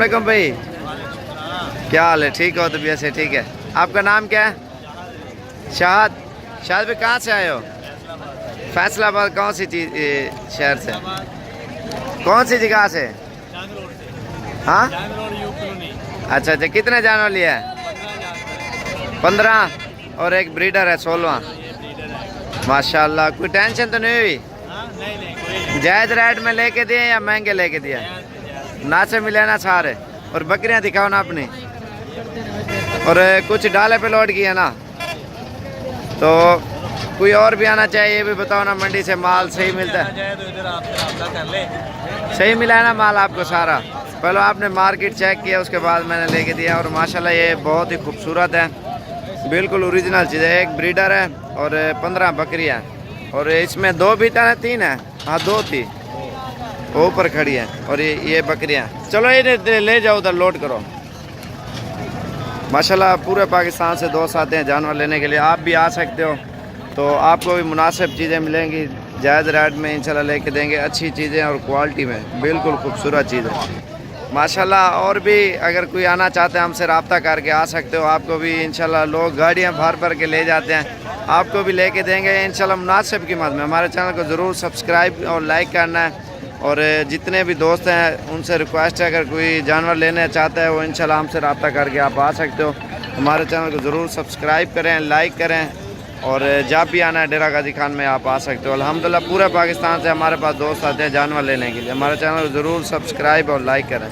वालेकुम भाई, क्या हाल है? ठीक हो? तबीयत से ठीक है? आपका नाम क्या है? शाहद। शाहद भाई कहाँ से आए हो? फैसलाबाद। कौन सी चीज शहर से? कौन सी जगह से? हाँ, अच्छा अच्छा। कितने जानवर लिया है? 15 और एक ब्रीडर है 16। माशाल्लाह। कोई टेंशन तो नहीं हुई? जायज़ रेट में लेके दिए या महंगे लेके दिए? ना से मिले ना सारे। और बकरियां दिखाओ ना अपनी। और कुछ डाले पे लोड किया ना, तो कोई और भी आना चाहिए, ये भी बताओ ना। मंडी से माल सही मिलता है? सही मिला है ना माल आपको सारा? पहले आपने मार्केट चेक किया, उसके बाद मैंने लेके दिया। और माशाल्लाह ये बहुत ही खूबसूरत है, बिल्कुल ओरिजिनल चीज़ है। एक ब्रीडर है और 15 बकरियाँ हैं। और इसमें 2 बीटा है, 3 है। हाँ 2 थी, वो ऊपर खड़ी है। और ये बकरियाँ। चलो ये ले जाओ, उधर लोड करो। माशाल्लाह पूरे पाकिस्तान से दोस्त आते हैं जानवर लेने के लिए। आप भी आ सकते हो, तो आपको भी मुनासिब चीज़ें मिलेंगी। जायज़ रेट में इंशाल्लाह लेके देंगे, अच्छी चीज़ें और क्वालिटी में, बिल्कुल खूबसूरत चीज़ है माशाल्लाह। और भी अगर कोई आना चाहते हैं हमसे रब्ता करके आ सकते हो। आपको भी इंशाल्लाह लोग गाड़ियाँ भर भर के ले जाते हैं, आपको भी लेके देंगे इंशाल्लाह मुनासिब कीमत में। हमारे चैनल को ज़रूर सब्सक्राइब और लाइक करना है। और जितने भी दोस्त हैं उनसे रिक्वेस्ट है, अगर कोई जानवर लेना चाहता है वो इंशाल्लाह हमसे रब्ता करके आप आ सकते हो। हमारे चैनल को ज़रूर सब्सक्राइब करें, लाइक करें। और जब भी आना है डेरा गाजी खान में आप आ सकते हो। अल्हम्दुलिल्लाह पूरे पाकिस्तान से हमारे पास दोस्त आते हैं जानवर लेने के लिए। हमारे चैनल को ज़रूर सब्सक्राइब और लाइक करें।